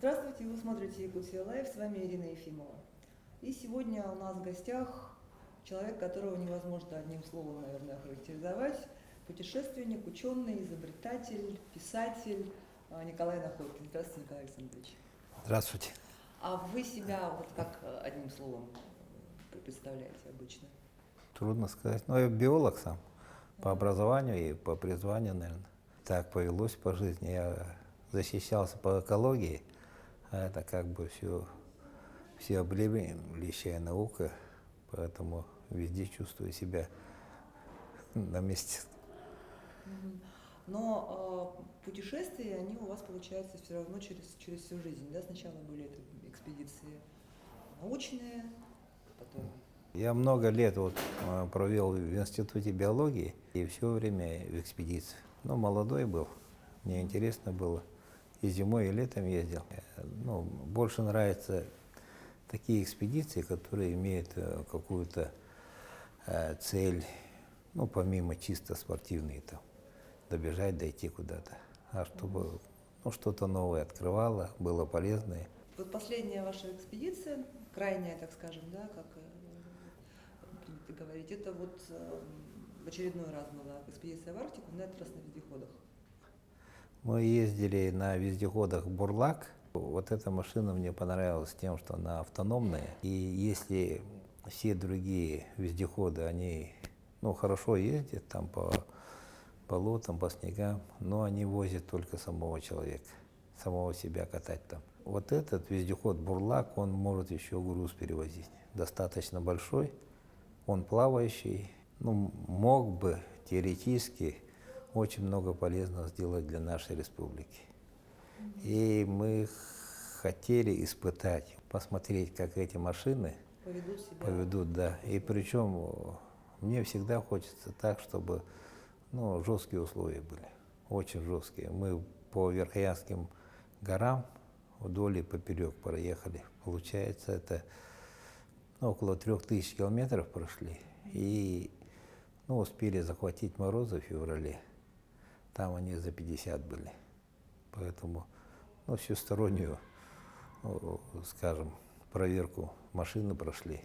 Здравствуйте, вы смотрите Якутия Лайв, с вами Ирина Ефимова. И сегодня у нас в гостях человек, которого невозможно одним словом, наверное, охарактеризовать. Путешественник, ученый, изобретатель, писатель Николай Находкин. Здравствуйте, Николай Александрович. Здравствуйте. А вы себя вот как одним словом представляете обычно? Трудно сказать. Но я биолог сам по образованию и по призванию, наверное. Так повелось по жизни. Я защищался по экологии, а это как бы всеобъемлющая наука, поэтому везде чувствую себя на месте. Но путешествия, они у вас, получается, все равно через всю жизнь. Да? Сначала были это экспедиции научные, потом... Я много лет провел в институте биологии и все время в экспедиции. Но молодой был, мне интересно было. И зимой, и летом ездил. Больше нравятся такие экспедиции, которые имеют какую-то цель, помимо чисто спортивной, там, добежать, дойти куда-то. А чтобы что-то новое открывало, было полезное. Вот последняя ваша экспедиция, крайняя, так скажем, да, как принято говорить, это вот в очередной раз была экспедиция в Арктику, на этот раз на вездеходах. Мы ездили на вездеходах «Бурлак». Вот эта машина мне понравилась тем, что она автономная. И если все другие вездеходы, они хорошо ездят там по болотам, по снегам, но они возят только самого человека, самого себя катать там. Вот этот вездеход «Бурлак», он может еще груз перевозить. Достаточно большой, он плавающий, мог бы теоретически очень много полезного сделать для нашей республики. И мы хотели испытать, посмотреть, как эти машины поведут, да. И причем мне всегда хочется так, чтобы жесткие условия были, очень жесткие. Мы по Верхоянским горам вдоль и поперек проехали. Получается, это около 3000 километров прошли. И успели захватить морозы в феврале. Там они за 50 были. Поэтому всестороннюю, скажем, проверку машины прошли.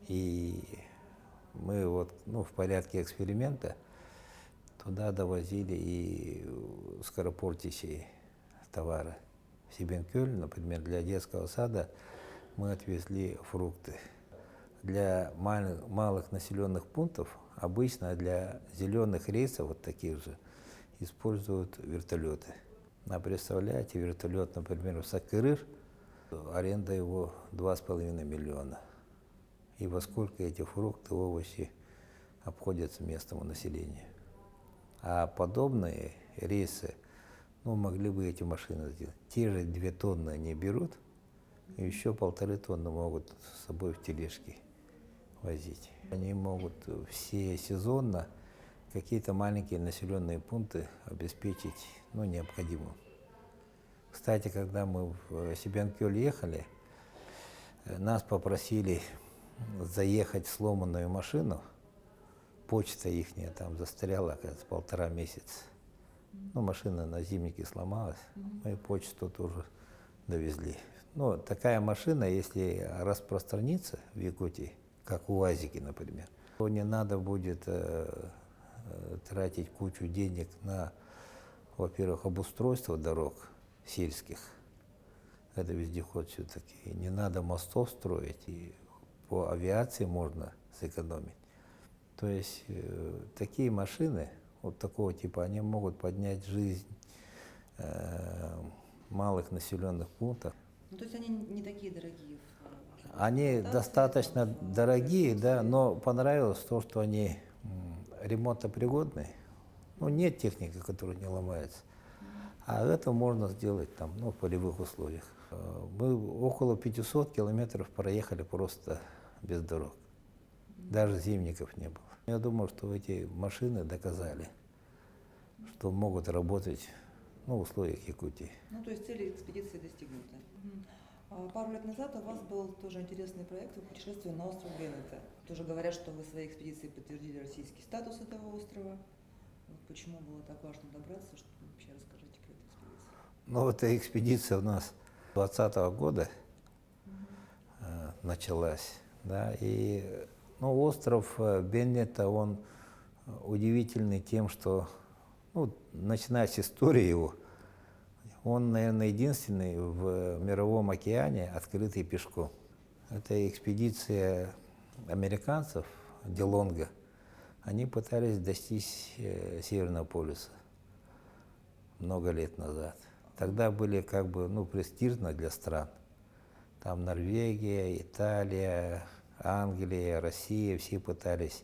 И мы в порядке эксперимента туда довозили и скоропортящие товары. В Сибенкёль, например, для детского сада мы отвезли фрукты. Для малых населенных пунктов обычно для зеленых рейсов, вот таких же, используют вертолеты. А представляете, вертолет, например, в Саккырыр, аренда его 2,5 миллиона. И во сколько эти фрукты, овощи обходятся местному населению. А подобные рейсы, могли бы эти машины сделать. Те же 2 тонны они берут, и еще 1,5 тонны могут с собой в тележке возить. Они могут все сезонно какие-то маленькие населенные пункты обеспечить необходимым. Кстати, когда мы в Сибенкёль ехали, нас попросили заехать в сломанную машину. Почта ихняя там застряла, оказывается, 1,5 месяца. Машина на зимнике сломалась, мы почту тоже довезли. Такая машина, если распространится в Якутии, как УАЗики, например, то не надо будет тратить кучу денег на, во-первых, обустройство дорог сельских. Это вездеход все-таки. Не надо мостов строить, и по авиации можно сэкономить. То есть такие машины, вот такого типа, они могут поднять жизнь малых населенных пунктов. То есть они не такие дорогие? Они достаточно дорогие, да, но понравилось то, что они ремонтопригодные. Нет техники, которая не ломается. А это можно сделать там, в полевых условиях. Мы около 500 километров проехали просто без дорог. Даже зимников не было. Я думаю, что эти машины доказали, что могут работать в условиях Якутии. То есть цели экспедиции достигнуты. Пару лет назад у вас был тоже интересный проект путешествия на остров Венето. Тоже говорят, что вы своей экспедиции подтвердили российский статус этого острова. Почему было так важно добраться? Что вообще расскажите про эту экспедицию? Эта экспедиция у нас 2020 года началась, да, и ну, остров Беннета, он удивительный тем, что, ну, начиная с истории его, он, наверное, единственный в Мировом океане, открытый пешком. Это экспедиция американцев, Делонга. Они пытались достичь Северного полюса много лет назад. Тогда были как бы, ну, престижно для стран. Там Норвегия, Италия, Англия, Россия, все пытались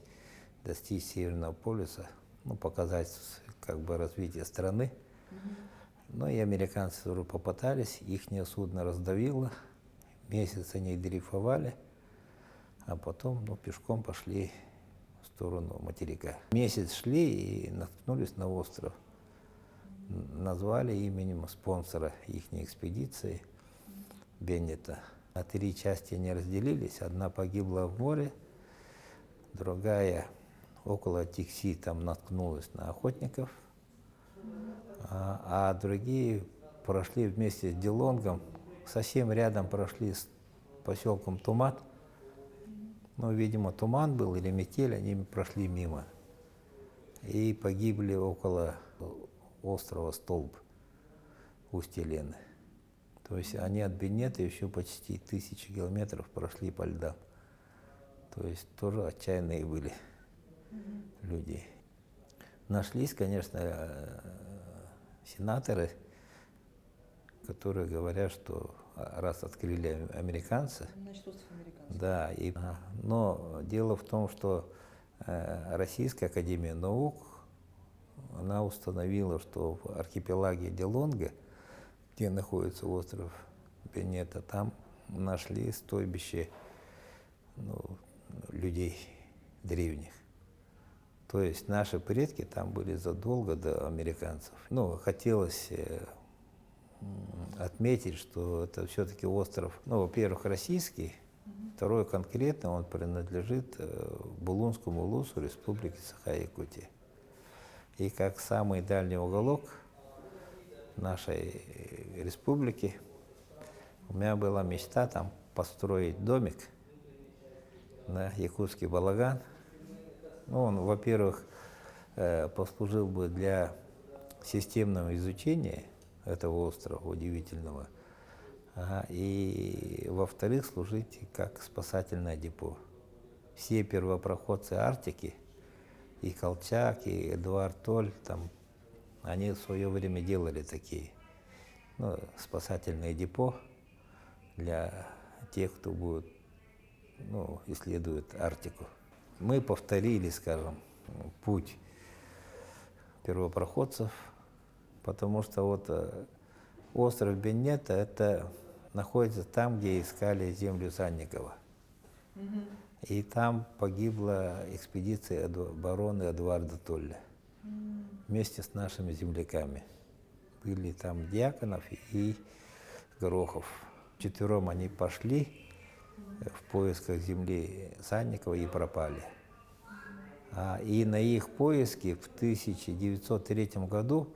достичь Северного полюса, ну, показать как бы развитие страны. Ну и американцы тоже попытались, их судно раздавило, месяц они дрейфовали, а потом, ну, пешком пошли в сторону материка. Месяц шли и наткнулись на остров. Назвали именем спонсора их экспедиции Беннета. На 3 части они разделились. Одна погибла в море, другая около Тикси там наткнулась на охотников, а другие прошли вместе с Делонгом, совсем рядом прошли с поселком Тумат. Ну, видимо, туман был или метель, они прошли мимо. И погибли около острова Столб, устья Лены. То есть они от Беннета еще почти 1000 километров прошли по льдам. То есть тоже отчаянные были люди. Нашлись, конечно, сенаторы, которые говорят, что раз открыли американцы, Значит, остров американцев. да, но дело в том, что Российская академия наук, она установила, что в архипелаге Делонга, где находится остров Беннета, там нашли стойбище, ну, людей древних. То есть наши предки там были задолго до американцев. Ну, хотелось отметить, что это все-таки остров, ну, во-первых, российский, второй конкретно он принадлежит Булунскому улусу Республики Саха-Якутия. И как самый дальний уголок нашей республики, у меня была мечта там построить домик на якутский балаган. Ну, он, во-первых, послужил бы для системного изучения этого острова удивительного, и, во-вторых, служить как спасательное депо. Все первопроходцы Арктики, и Колчак, и Эдуард Толь, там, они в свое время делали такие, ну, спасательные депо для тех, кто будет, ну, исследует Арктику. Мы повторили, скажем, путь первопроходцев, потому что вот остров Беннета это находится там, где искали землю Санникова. И там погибла экспедиция барона Эдуарда Толля вместе с нашими земляками. Были там Дьяконов и Горохов. Вчетвером они пошли в поисках земли Санникова и пропали. И на их поиски в 1903 году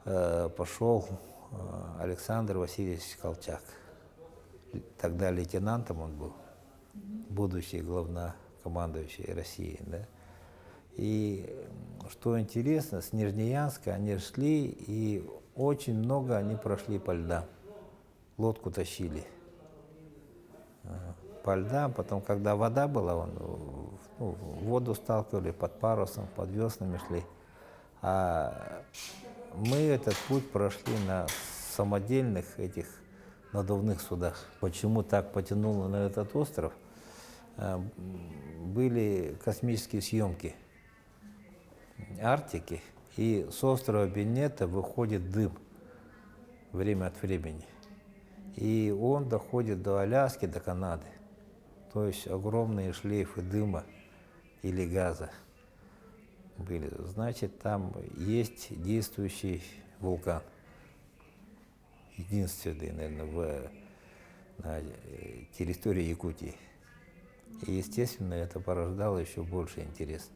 пошел Александр Васильевич Колчак. Тогда лейтенантом он был, будущий главнокомандующий России. Да? И что интересно, с Нижнеянска они шли, и очень много они прошли по льдам. Лодку тащили по льдам, потом, когда вода была, в воду сталкивали под парусом, под веслами шли. А мы этот путь прошли на самодельных этих надувных судах. Почему так потянуло на этот остров? Были космические съемки Арктики, и с острова Беннета выходит дым время от времени. И он доходит до Аляски, до Канады. То есть огромные шлейфы дыма или газа были. Значит, там есть действующий вулкан. Единственный, наверное, на территории Якутии. И, естественно, это порождало еще больше интерес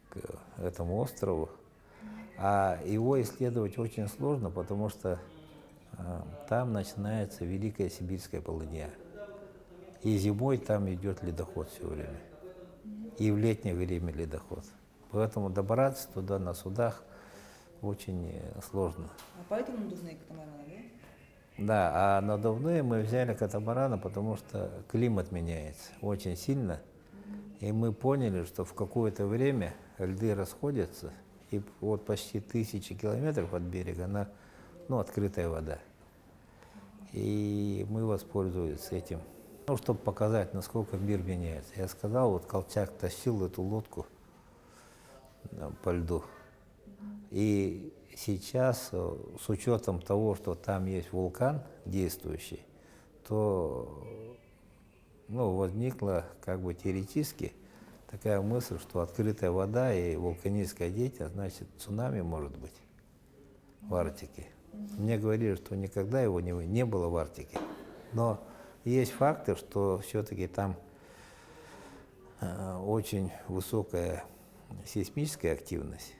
к этому острову. А его исследовать очень сложно, потому что там начинается Великая Сибирская полынья. И зимой там идет ледоход все время. И в летнее время ледоход. Поэтому добраться туда на судах очень сложно. А поэтому надувные катамараны, да? Да, а надувные мы взяли катамараны, потому что климат меняется очень сильно. И мы поняли, что в какое-то время льды расходятся, и вот почти 1000 километров от берега открытая вода. И мы воспользовались этим, чтобы показать, насколько мир меняется. Я сказал, вот Колчак тащил эту лодку по льду. И сейчас, с учетом того, что там есть вулкан действующий, то возникла теоретически такая мысль, что открытая вода и вулканическая деятельность, значит, цунами может быть в Арктике. Мне говорили, что никогда его не было в Арктике. Но есть факты, что все-таки там очень высокая сейсмическая активность.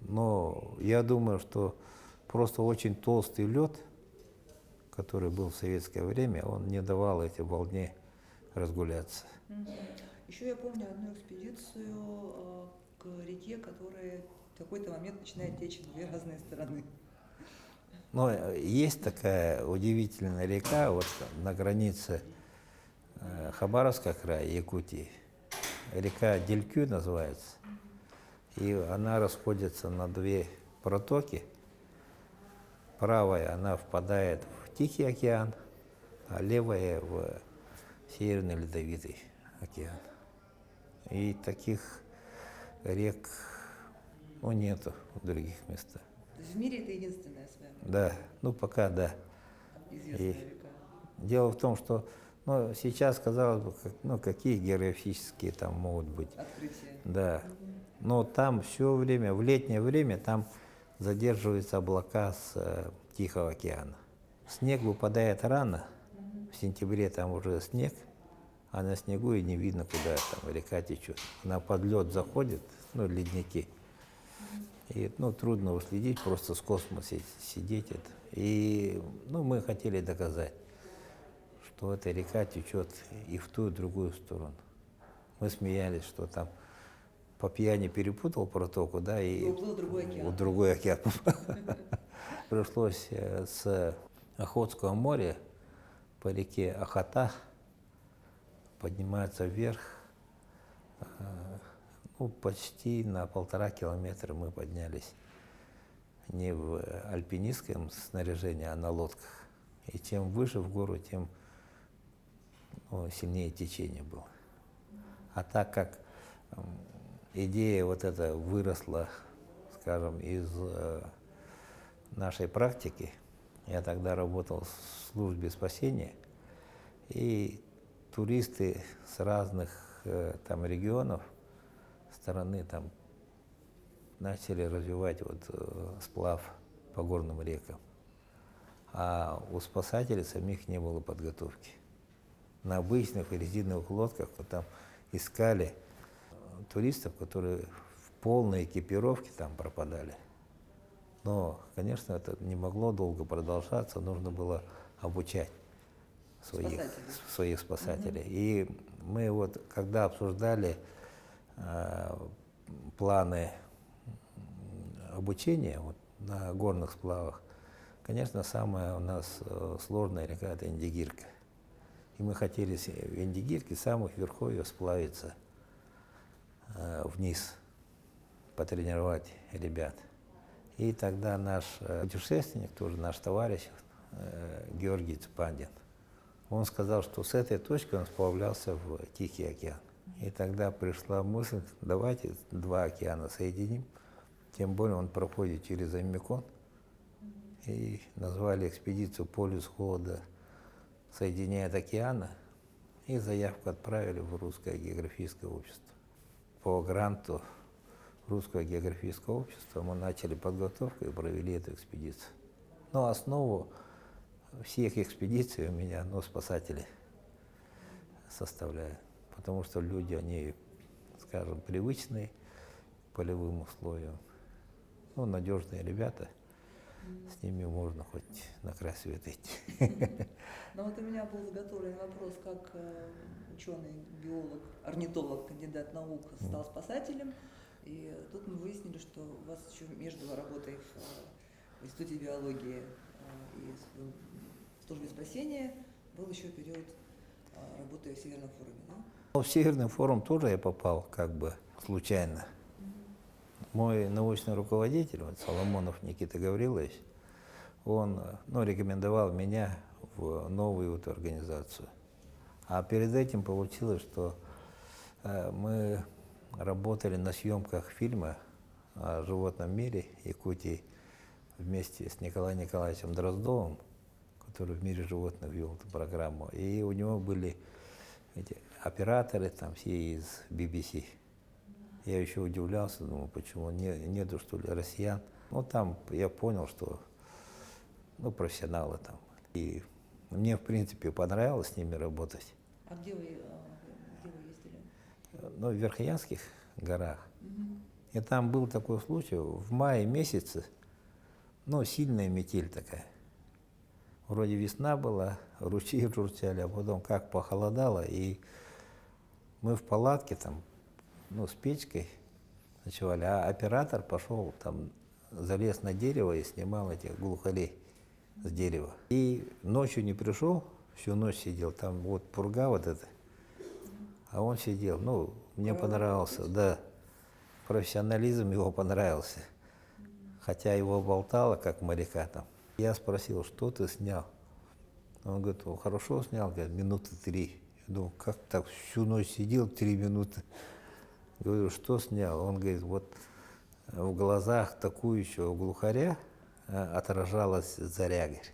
Но я думаю, что просто очень толстый лед, который был в советское время, он не давал этой волне разгуляться. Еще я помню одну экспедицию к реке, которая в какой-то момент начинает течь в две разные стороны. Но есть такая удивительная река вот на границе Хабаровского края и Якутии. Река Делькю называется. И она расходится на две протоки. Правая, она впадает в Тихий океан, а левая в Северный Ледовитый океан. И таких рек нету в других местах. То есть в мире это единственная своя Да, пока да. известная И река. дело в том, что сейчас, казалось бы, какие географические там могут быть. Открытие. Да. Но там все время, в летнее время, там задерживаются облака с Тихого океана. Снег выпадает рано, в сентябре там уже снег, а на снегу и не видно, куда там река течет. Она под лед заходит, ледники. И трудно уследить, просто с космоса сидеть. И мы хотели доказать, что эта река течет и в ту, и в другую сторону. Мы смеялись, что там по пьяни перепутал протоку, да, и уплыл в другой океан. в другой океан. Пришлось с Охотского моря по реке Охота подниматься вверх. Почти на 1,5 километра мы поднялись не в альпинистском снаряжении, а на лодках. И чем выше в гору, тем сильнее течение было. А так как идея вот эта выросла, скажем, из нашей практики, я тогда работал в службе спасения, и туристы с разных регионов страны там начали развивать сплав по горным рекам. А у спасателей самих не было подготовки. На обычных резиновых лодках там искали туристов, которые в полной экипировке там пропадали. Но, конечно, это не могло долго продолжаться, нужно было обучать своих спасателей. И мы когда обсуждали планы обучения на горных сплавах, конечно, самая у нас сложная река – это Индигирка. И мы хотели в Индигирке, самых верховьев, сплавиться вниз, потренировать ребят. И тогда наш путешественник, тоже наш товарищ, Георгий Цепандин, он сказал, что с этой точки он сплавлялся в Тихий океан. И тогда пришла мысль, давайте 2 океана соединим, тем более он проходит через Оммикон. И назвали экспедицию «Полюс холода соединяет океаны», и заявку отправили в Русское географическое общество. По гранту Русского географического общества мы начали подготовку и провели эту экспедицию. Но основу всех экспедиций у меня спасатели составляют, потому что люди, они, скажем, привычные к полевым условиям, надежные ребята. с ними можно хоть на край света идти. Но вот у меня был заготовлен вопрос, как ученый, биолог, орнитолог, кандидат наук стал спасателем. И тут мы выяснили, что у вас еще между работой в Институте биологии и в службе спасения был еще период работы в Северном форуме, да? В Северный форум тоже я попал как бы случайно. Мой научный руководитель, вот Соломонов Никита Гаврилович, он рекомендовал меня в новую эту организацию. А перед этим получилось, что мы работали на съемках фильма о животном мире Якутии вместе с Николаем Николаевичем Дроздовым, который в мире животных вел эту программу. И у него были эти операторы там все из BBC. Я еще удивлялся, думаю, почему нету, что ли, россиян. Ну, там я понял, что, профессионалы там. И мне, в принципе, понравилось с ними работать. А где вы ездили? В Верхоянских горах. И там был такой случай, в мае месяце, сильная метель такая. Вроде весна была, ручьи журчали, а потом как похолодало, и мы в палатке там, с печкой ночевали, а оператор пошел там, залез на дерево и снимал этих глухарей с дерева. И ночью не пришел, всю ночь сидел, там вот пурга вот эта, а он сидел, мне понравился, да, профессионализм его понравился, хотя его болтало, как моряка там. Я спросил, что ты снял? Он говорит, хорошо снял, говорит, минуты 3. Я думал, как так, всю ночь сидел, 3 минуты. Говорю, что снял? Он говорит, вот в глазах такующего глухаря отражалась заря, говорит.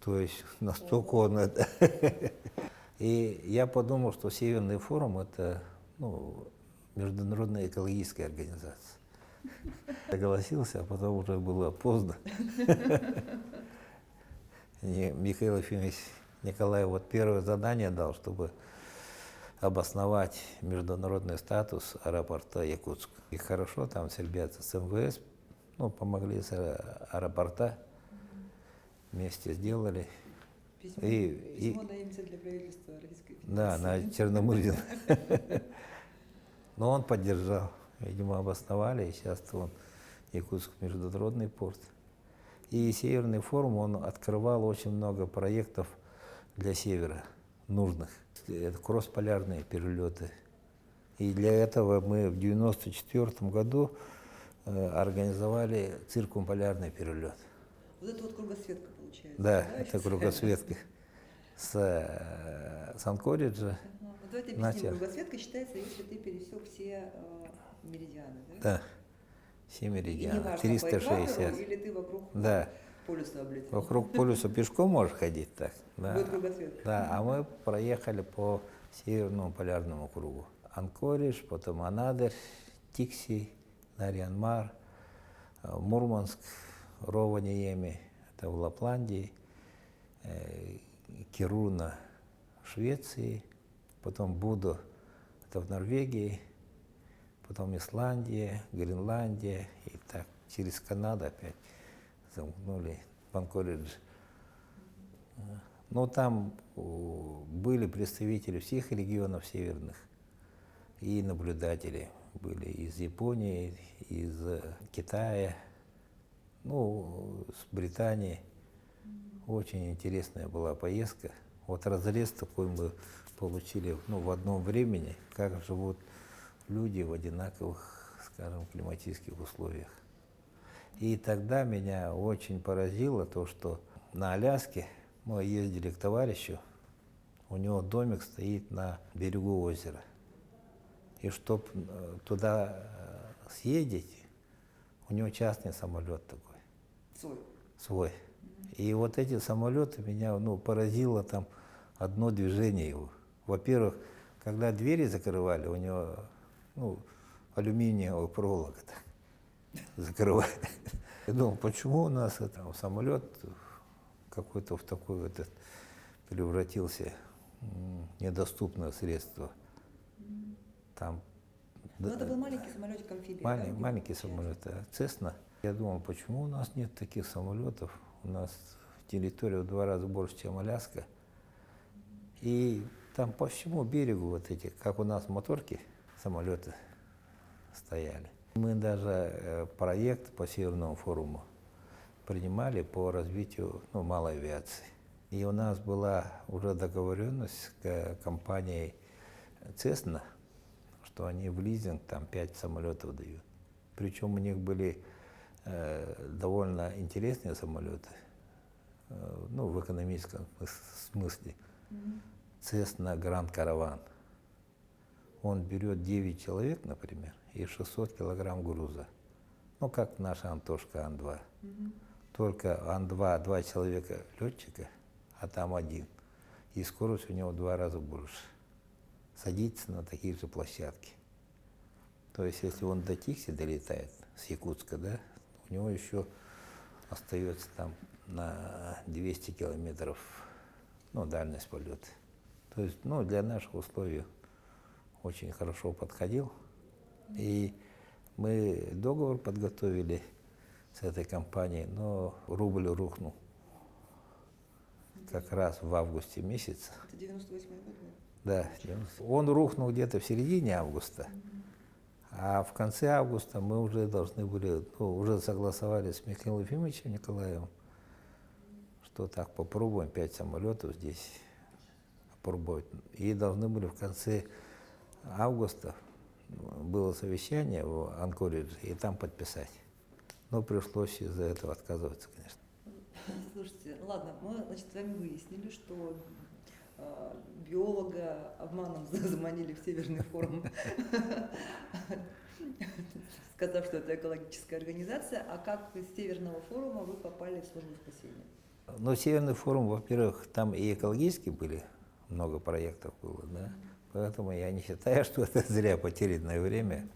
То есть настолько он это... И я подумал, что Северный форум это международная экологическая организация. Согласился, а потом уже было поздно. И Михаил Ефимович Николаев вот первое задание дал, чтобы обосновать международный статус аэропорта Якутск. И хорошо, там ребята с МВС помогли с аэропорта, вместе сделали. Письмо даемся для правительства Российской Федерации. Да, на Черномырдин. Но он поддержал. Видимо, обосновали, и сейчас он Якутск международный порт. И Северный форум, он открывал очень много проектов для Севера, нужных. Это кроссполярные перелеты. И для этого мы в 1994 году организовали циркумполярный перелет. Вот это вот кругосветка получается. Да, это кругосветка с Анкориджа. Вот давайте объясним. Кругосветка считается, если ты пересек все меридианы, да? Да, все меридианы, И неважно, 360. по экватору, или ты вокруг полюса облетел. Вокруг полюса пешком можешь ходить так. Да. Будет кругосветка. Да, а мы проехали по Северному полярному кругу. Анкоридж, потом Анадырь, Тикси, Нарьян-Мар, Мурманск, Рованиями, это в Лапландии, Кируна в Швеции, потом Будо, это в Норвегии, потом Исландия, Гренландия, и так через Канаду опять замкнули в Анкоридж. Но там были представители всех регионов северных, и наблюдатели были из Японии, из Китая, с Британии. Очень интересная была поездка. Вот разрез такой мы получили в одном времени, как живут люди в одинаковых, скажем, климатических условиях. И тогда меня очень поразило то, что на Аляске мы ездили к товарищу, у него домик стоит на берегу озера. И чтобы туда съездить, у него частный самолет такой. Свой. И вот эти самолеты меня поразило там одно движение его. Во-первых, когда двери закрывали, у него алюминиевая проволока закрывает. Я думал, почему у нас самолет какой-то в такой превратился недоступное средство. Там, это был маленький самолетик амфибия. Маленький самолет, Цесна. Я думал, почему у нас нет таких самолетов? У нас территория в 2 раза больше, чем Аляска. И там по всему берегу вот эти, как у нас моторки, самолеты стояли. Мы даже проект по Северному форуму принимали по развитию малой авиации. И у нас была уже договоренность с компанией Cessna, что они в лизинг там 5 самолетов дают. Причем у них были довольно интересные самолеты, в экономическом смысле. Cessna Grand Caravan. Он берет 9 человек, например, и 600 килограмм груза. Как наша Антошка Ан-2. Только Ан-2 2 человека летчика, а там 1. И скорость у него в 2 раза больше. Садится на такие же площадки. То есть, если он до Тихси долетает, с Якутска, да, у него еще остается там на 200 километров, дальность полета. То есть, для наших условий очень хорошо подходил. И мы договор подготовили с этой компанией, но рубль рухнул как раз в августе месяце. Это 98-й год, да? Да, он рухнул где-то в середине августа, а в конце августа мы уже должны были, уже согласовали с Михаилом Ефимовичем Николаевым, что так попробуем 5 самолетов здесь попробовать. И должны были в конце августа, было совещание в Анкоридже, и там подписать. Но пришлось из-за этого отказываться, конечно. Слушайте, ладно, мы, с вами выяснили, что биолога обманом заманили в Северный форум, сказав, что это экологическая организация. А как из Северного форума вы попали в службу спасения? Северный форум, во-первых, там и экологические были, много проектов было, да. Поэтому я не считаю, что это зря потерянное время.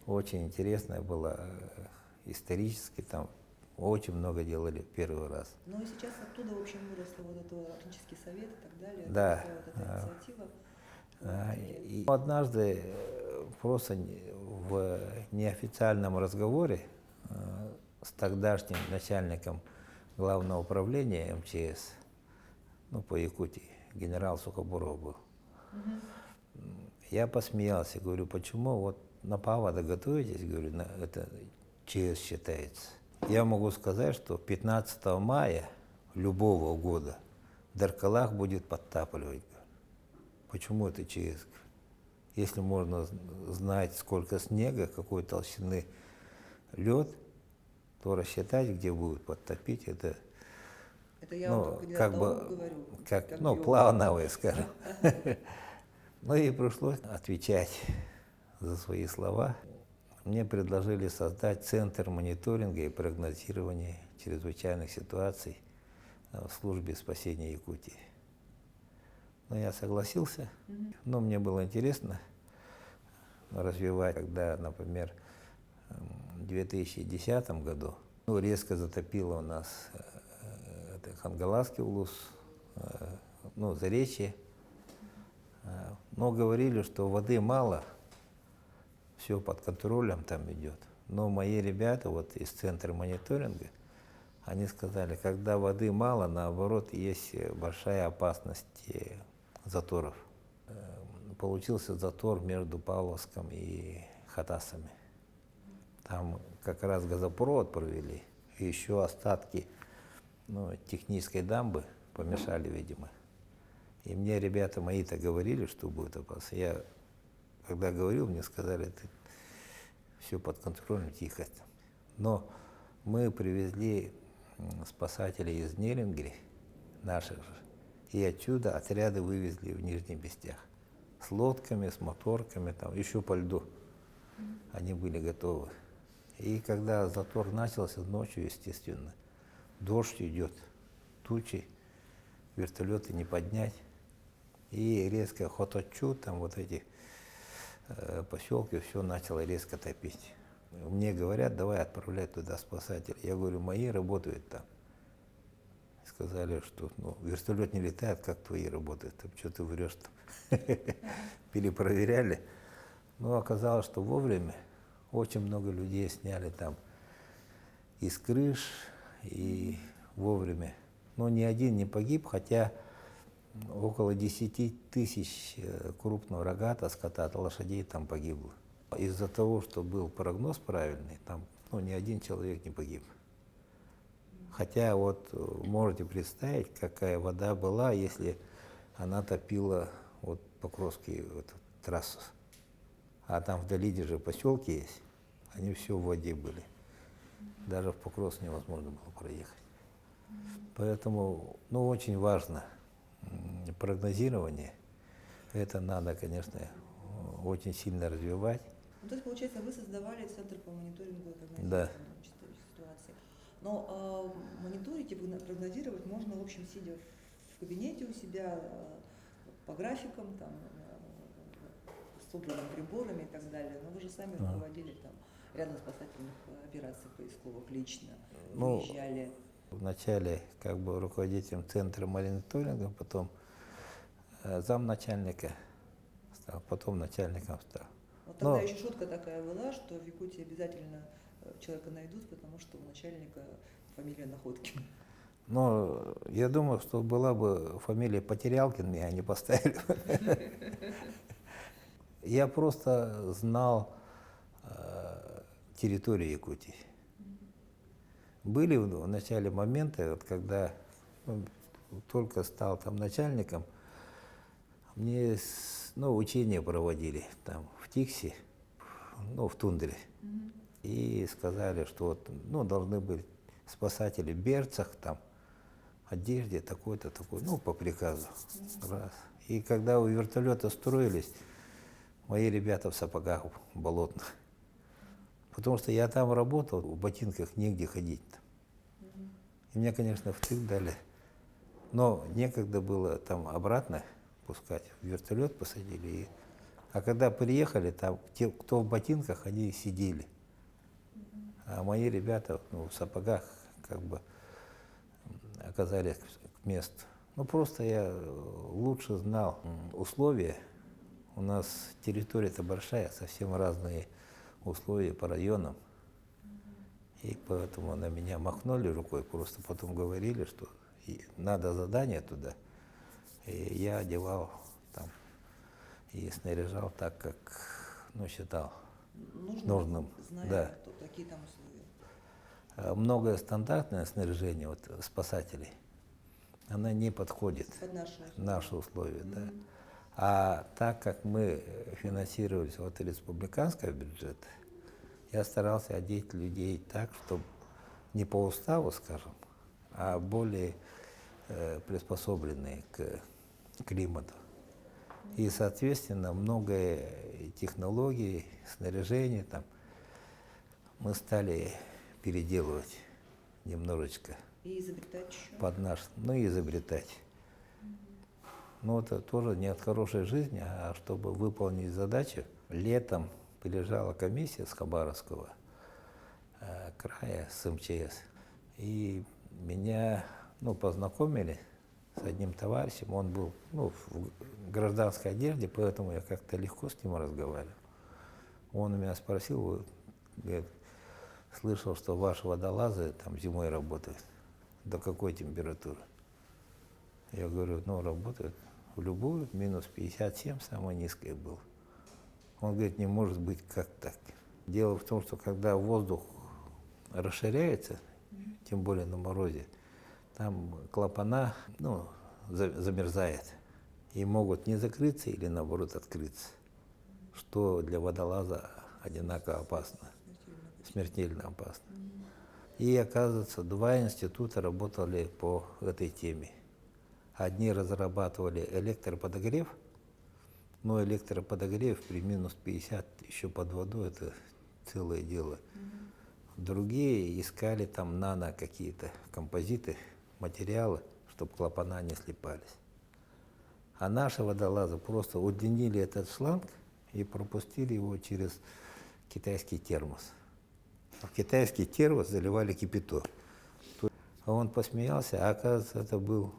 Очень интересное было, исторически там очень много делали первый раз. Ну и сейчас оттуда, в общем, выросла вот этот Арктический совет и так далее. Да. Вот эта инициатива. И однажды просто в неофициальном разговоре с тогдашним начальником Главного управления МЧС, по Якутии, генерал Сухобуров был. Я посмеялся, говорю, почему вот на поводок готовитесь, говорю, это ЧС считается. Я могу сказать, что 15 мая любого года Даркалах будет подтапливать. Почему это ЧС? Если можно знать, сколько снега, какой толщины лед, то рассчитать, где будет подтопить, это я вам только как бы, плавновое, скажем. И пришлось отвечать за свои слова. Мне предложили создать Центр мониторинга и прогнозирования чрезвычайных ситуаций в службе спасения Якутии. Я согласился, но мне было интересно развивать, когда, например, в 2010 году резко затопило у нас Хангаласский улус, Заречье. Но говорили, что воды мало, все под контролем там идет. Но мои ребята из Центра мониторинга, они сказали, когда воды мало, наоборот, есть большая опасность заторов. Получился затор между Павловском и Хатасами. Там как раз газопровод провели, и еще остатки технической дамбы помешали, видимо. И мне ребята мои-то говорили, что будет опасно. Я, когда говорил, мне сказали, ты все под контролем, тихо. Но мы привезли спасателей из Нерингри, наших же, и отсюда отряды вывезли в Нижний Бестях. С лодками, с моторками, там, еще по льду. Они были готовы. И когда затор начался ночью, естественно, дождь идет, тучи, вертолеты не поднять. И резко Хоточу, там эти поселки, все начало резко топить. Мне говорят, давай отправлять туда спасателей. Я говорю, мои работают там. Сказали, что вертолет не летает, как твои работают. Что ты врешь там? Перепроверяли. Оказалось, что вовремя очень много людей сняли там из крыш и вовремя. Но ни один не погиб, хотя около 10 тысяч крупного рогата, скота, лошадей там погибло. Из-за того, что был прогноз правильный, там ни один человек не погиб. Хотя вот можете представить, какая вода была, если она топила вот Покровскую вот, трассу. А там вдали же поселки есть, они все в воде были. Даже в Покровск невозможно было проехать. Поэтому, очень важно прогнозирование. Это надо, конечно, очень сильно развивать. То есть, получается, вы создавали Центр по мониторингу и прогнозированию Да. ситуации. Но мониторить и прогнозировать можно, в общем, сидя в кабинете у себя, по графикам, там, с убранными приборами и так далее. Но вы же сами руководили там рядом спасательных операций поисковых лично, выезжали. Вначале как бы руководителем Центра мониторинга, потом замначальника стал, потом начальником стал. Вот тогда еще шутка такая была, что в Якутии обязательно человека найдут, потому что у начальника фамилия Находкин. Но я думаю, что была бы фамилия Потерялкин, меня не поставили. Я просто знал территорию Якутии. Были в начале моменты, вот, когда только стал там начальником, мне учения проводили там в Тикси, в тундре. И сказали, что должны быть спасатели в берцах, там, одежде такой-то, такой, по приказу. Раз. И когда у вертолета строились, мои ребята в сапогах болотных. Потому что я там работал, в ботинках негде ходить. И мне, конечно, в тыл дали. Но некогда было там обратно пускать. В вертолет посадили. А когда приехали, там те, кто в ботинках, они сидели. А мои ребята в сапогах как бы оказались к месту. Просто я лучше знал условия. У нас территория-то большая, совсем разные условия по районам. И поэтому на меня махнули рукой, просто потом говорили, что надо задание туда. И я одевал там и снаряжал так, как считал нужным. Зная, какие там условия. Многое стандартное снаряжение спасателей, оно не подходит под наши условия. Да. А так как мы финансировались от республиканского бюджета, я старался одеть людей так, чтобы не по уставу, скажем, а более приспособленные к климату. И, соответственно, многое технологий, снаряжение там мы стали переделывать немножечко. И изобретать еще? Под наш, и изобретать. Это тоже не от хорошей жизни, а чтобы выполнить задачу. Летом приезжала комиссия с Хабаровского края, с МЧС, и меня познакомили с одним товарищем. Он был в гражданской одежде, поэтому я как-то легко с ним разговаривал. Он у меня спросил, говорит, слышал, что ваши водолазы там зимой работают. До какой температуры? Я говорю, работают в любую, минус 57, самое низкое было. Он говорит, не может быть как так. Дело в том, что когда воздух расширяется, тем более на морозе, там клапана замерзает и могут не закрыться или наоборот открыться, что для водолаза одинаково опасно, смертельно опасно. И оказывается, 2 института работали по этой теме. Одни разрабатывали электроподогрев, но электроподогрев при минус 50 еще под водой — это целое дело. Другие искали там нано какие-то композиты, материалы, чтобы клапана не слипались. А наши водолазы просто удлинили этот шланг и пропустили его через китайский термос. В китайский термос заливали кипяток. А он посмеялся, а оказывается, это был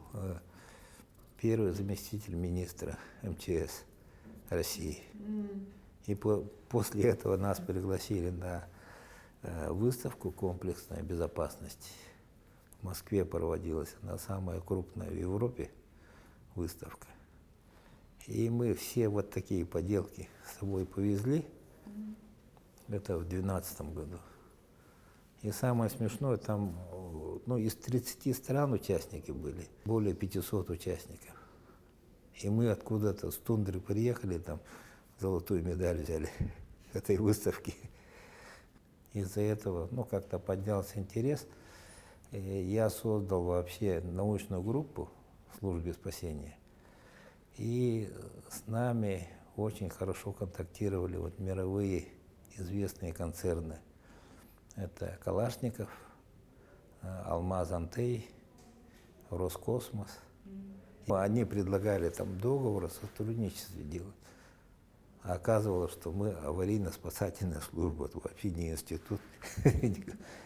первый заместитель министра МЧС России. И после этого нас пригласили на выставку «Комплексная безопасность». В Москве проводилась она самая крупная в Европе выставка. И мы все вот такие поделки с собой повезли. Это в 2012 году. И самое смешное, там из 30 стран участники были, более 500 участников. И мы откуда-то с тундры приехали, там золотую медаль взяли этой выставки. Из-за этого, как-то поднялся интерес. И я создал вообще научную группу в службе спасения. И с нами очень хорошо контактировали вот мировые известные концерны. Это Калашников, Алмаз Антей, Роскосмос. Они предлагали там договор о сотрудничестве делать. А оказывалось, что мы аварийно-спасательная служба, вообще не институт,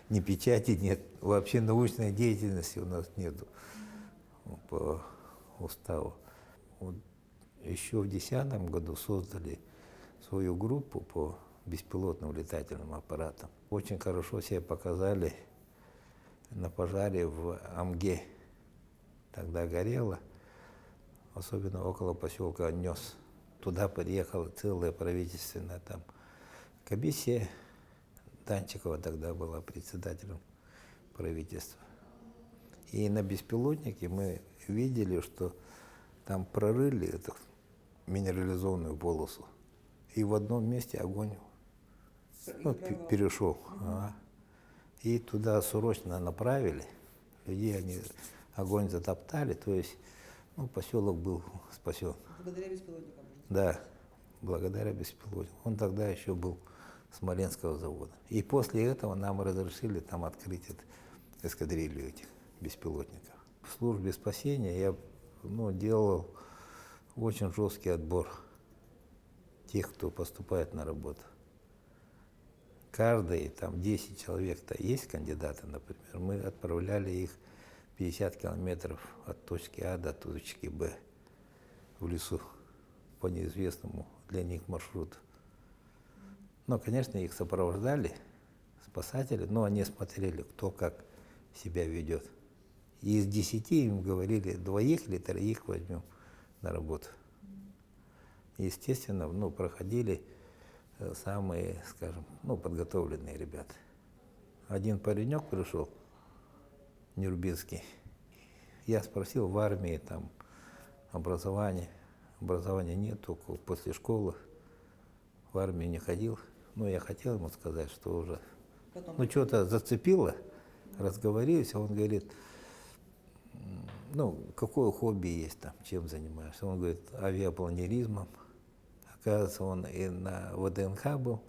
ни печати нет, вообще научной деятельности у нас нету по уставу. Вот еще в 2010 году создали свою группу по беспилотным летательным аппаратам. Очень хорошо себя показали на пожаре в Амге. Тогда горело, особенно около поселка Аннёс. Туда приехала целая правительственная там комиссия. Данчикова тогда была председателем правительства. И на беспилотнике мы видели, что там прорыли эту минерализованную полосу. И в одном месте огонь перешел. И туда срочно направили. Людей они огонь затоптали, то есть поселок был спасен. Благодаря беспилотникам? Да, благодаря беспилотнику. Он тогда еще был Смоленского завода. И после этого нам разрешили там открыть эскадрилью этих беспилотников. В службе спасения я делал очень жесткий отбор тех, кто поступает на работу. Каждый, 10 человек-то есть кандидаты, например, мы отправляли их 50 километров от точки А до точки Б в лесу по неизвестному для них маршруту. Конечно, их сопровождали спасатели, но они смотрели, кто как себя ведет. И из 10 им говорили, 2 или 3 возьмем на работу. Естественно, проходили самые, скажем, подготовленные ребята. Один паренек пришел, Нюрбинский. Я спросил, в армии там образования нет, только после школы. В армию не ходил. Я хотел ему сказать, что уже что-то зацепило, разговорились, а он говорит, какое хобби есть там, чем занимаешься? Он говорит, авиапланеризмом. Оказывается, он и на ВДНХ был,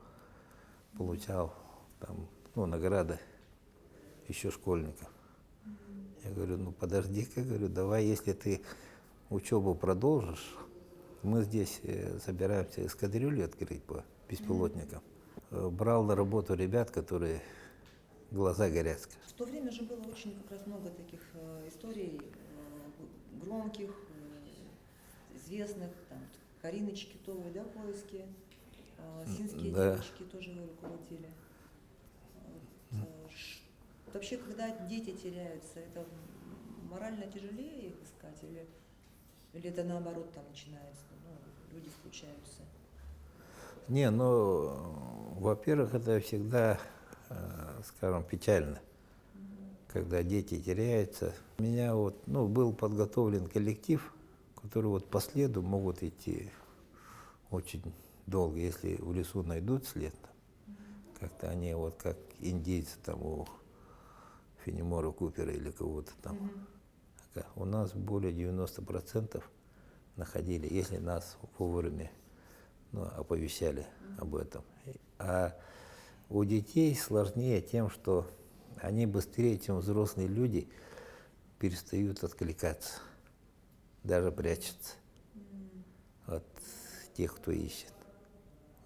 получал там, награды еще школьников. Я говорю, подожди-ка, давай, если ты учебу продолжишь, мы здесь собираемся эскадрилью открыть по беспилотникам. Брал на работу ребят, которые глаза горят. В то время же было очень как раз много таких историй громких, известных, там, Карины Чекитовой, поиски, Синские девочки тоже вы руководили. Вообще, когда дети теряются, это морально тяжелее их искать или это наоборот там начинается, люди включаются? Не, во-первых, это всегда, скажем, печально, когда дети теряются. У меня был подготовлен коллектив, который по следу могут идти очень долго, если в лесу найдут след. Как-то они как индейцы там у Фенемора Купера или кого-то там. У нас более 90% находили, если нас вовремя оповещали об этом. А у детей сложнее тем, что они быстрее, чем взрослые люди, перестают откликаться, даже прячутся от тех, кто ищет.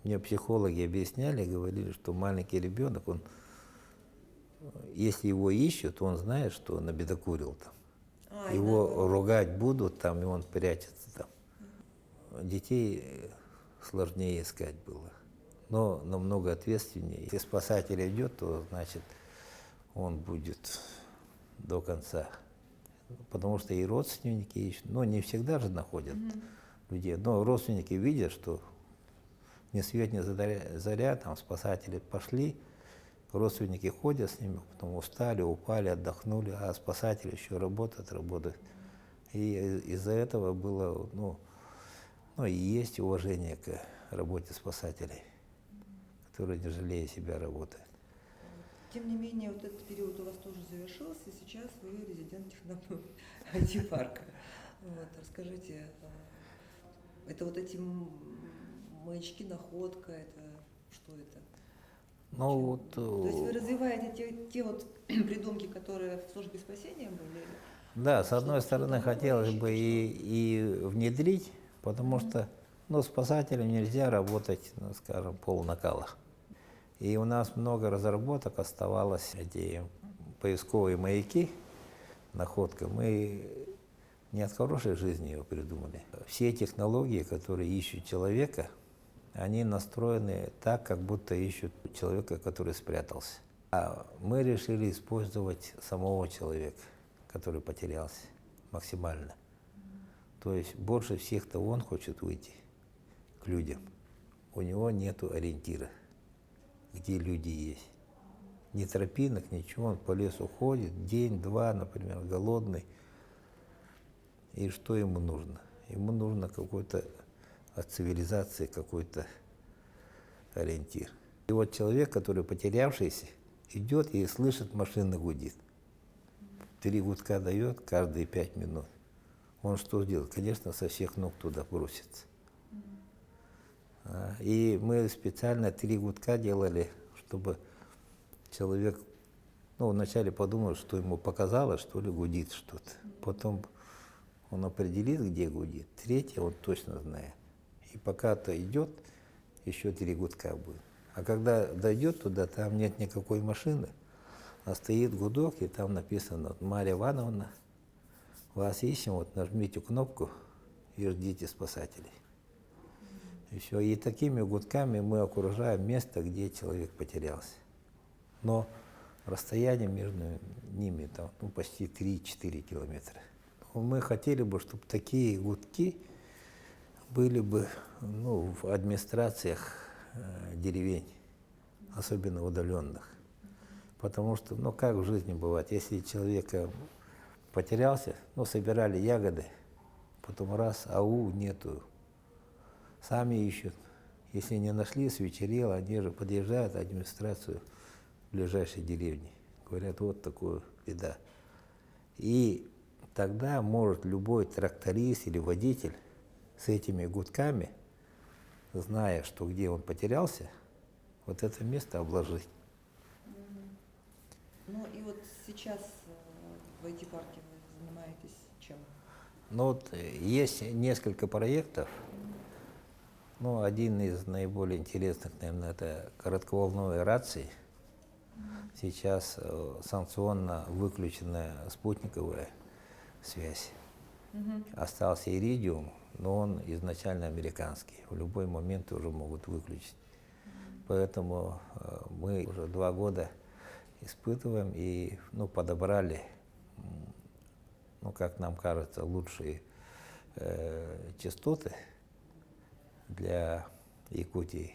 Мне психологи объясняли, говорили, что маленький ребенок, если его ищут, он знает, что он набедокурил там. Его ругать будут там, и он прячется там. Детей сложнее искать было. но намного ответственнее. Если спасатель идет, то значит он будет до конца. Потому что и родственники ищут, но не всегда же находят людей. Но родственники видят, что ни свет, ни заря, там спасатели пошли, родственники ходят с ними, потом устали, упали, отдохнули, а спасатели еще работают. И из-за этого было, и есть уважение к работе спасателей, которые, не жалея себя, работают. Тем не менее, вот этот период у вас тоже завершился, и сейчас вы резидент IT-парка. Вот, расскажите, это вот эти маячки, находка, это что это? То есть вы развиваете те вот придумки, которые в службе спасения были? Да, с одной стороны, хотелось бы и внедрить, потому что спасателям нельзя работать, скажем, полнакала. И у нас много разработок оставалось, эти поисковые маяки, находка. Мы не от хорошей жизни его придумали. Все технологии, которые ищут человека, они настроены так, как будто ищут человека, который спрятался. А мы решили использовать самого человека, который потерялся, максимально. То есть больше всех-то он хочет выйти к людям. У него нет ориентира, где люди есть. Ни тропинок, ничего, он по лесу ходит, день-два, например, голодный. И что ему нужно? Ему нужно какой-то от цивилизации какой-то ориентир. И вот человек, который потерявшийся, идет и слышит, машина гудит. 3 гудка дает каждые 5 минут. Он что делает? Конечно, со всех ног туда бросится. И мы специально 3 гудка делали, чтобы человек, вначале подумал, что ему показалось, что ли, гудит что-то. Потом он определит, где гудит. 3 он точно знает. И пока-то идет, еще 3 гудка будет. А когда дойдет туда, там нет никакой машины, а стоит гудок, и там написано: Марья Ивановна, вас ищем, вот нажмите кнопку и ждите спасателей. И все. И такими гудками мы окружаем место, где человек потерялся. Но расстояние между ними там, почти 3-4 километра. Мы хотели бы, чтобы такие гудки были бы в администрациях деревень, особенно удаленных. Потому что, как в жизни бывает, если человек потерялся, собирали ягоды, потом раз, нету. Сами ищут. Если не нашли, свечерело, они же подъезжают в администрацию ближайшей деревни. Говорят, вот такая беда. И тогда может любой тракторист или водитель с этими гудками, зная, что где он потерялся, вот это место обложить. И вот сейчас в IT-парке вы занимаетесь чем? Есть несколько проектов. Один из наиболее интересных, наверное, это коротковолновые рации. Сейчас санкционно выключена спутниковая связь. Остался Иридиум, но он изначально американский. В любой момент уже могут выключить. Поэтому мы уже 2 года испытываем и подобрали, как нам кажется, лучшие частоты для Якутии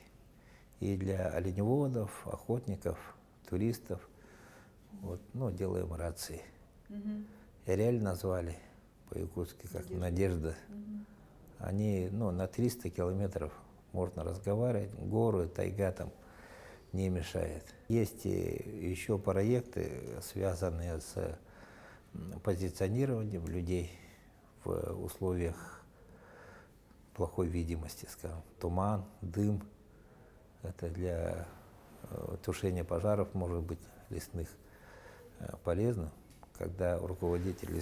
и для оленеводов, охотников, туристов. Делаем рации. РЛ назвали по-якутски как «Надежда». Они на 300 километров можно разговаривать, горы, тайга там не мешает. Есть еще проекты, связанные с позиционированием людей в условиях плохой видимости, скажем, туман, дым. Это для тушения пожаров, может быть, лесных, полезно. Когда руководитель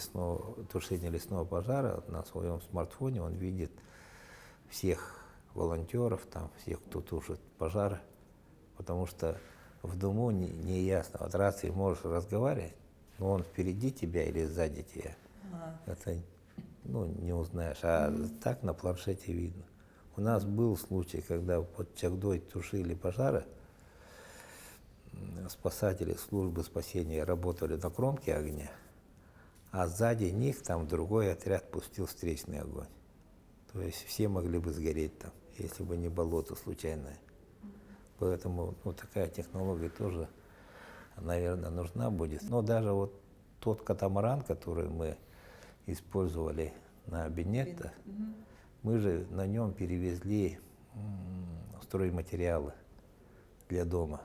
тушения лесного пожара на своем смартфоне, он видит всех волонтеров, всех, кто тушит пожары, потому что в дыму не ясно. От рации можешь разговаривать, но он впереди тебя или сзади тебя. Это не узнаешь. А так на планшете видно. У нас был случай, когда под Чагдой тушили пожары, спасатели службы спасения работали на кромке огня, а сзади них там другой отряд пустил встречный огонь. То есть все могли бы сгореть там, если бы не болото случайное. Поэтому такая технология тоже, наверное, нужна будет. Но даже вот тот катамаран, который мы использовали на Бенетто, мы же на нем перевезли стройматериалы для дома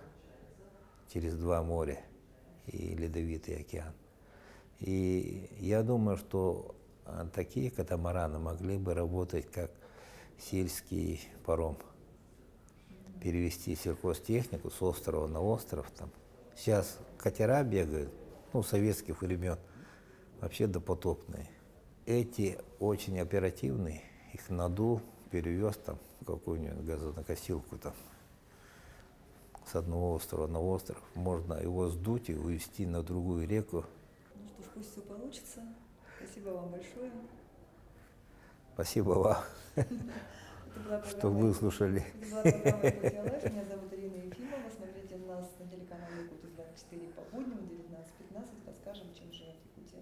через 2 моря и Ледовитый океан. И я думаю, что такие катамараны могли бы работать как сельский паром. Перевести сельхозтехнику с острова на остров. Там. Сейчас катера бегают, советских времен, вообще допотопные. Эти очень оперативные, их надул, перевез там какую-нибудь газонокосилку там с одного острова на остров. Можно его сдуть и увезти на другую реку. Ну что ж, пусть все получится. Спасибо вам большое. Спасибо вам, что выслушали. Это была программа «Якутия Лайф». Меня зовут Ирина Ефимова. Смотрите нас на телеканале Якутия 24 по будням в 19:15. Расскажем, чем живет Якутия.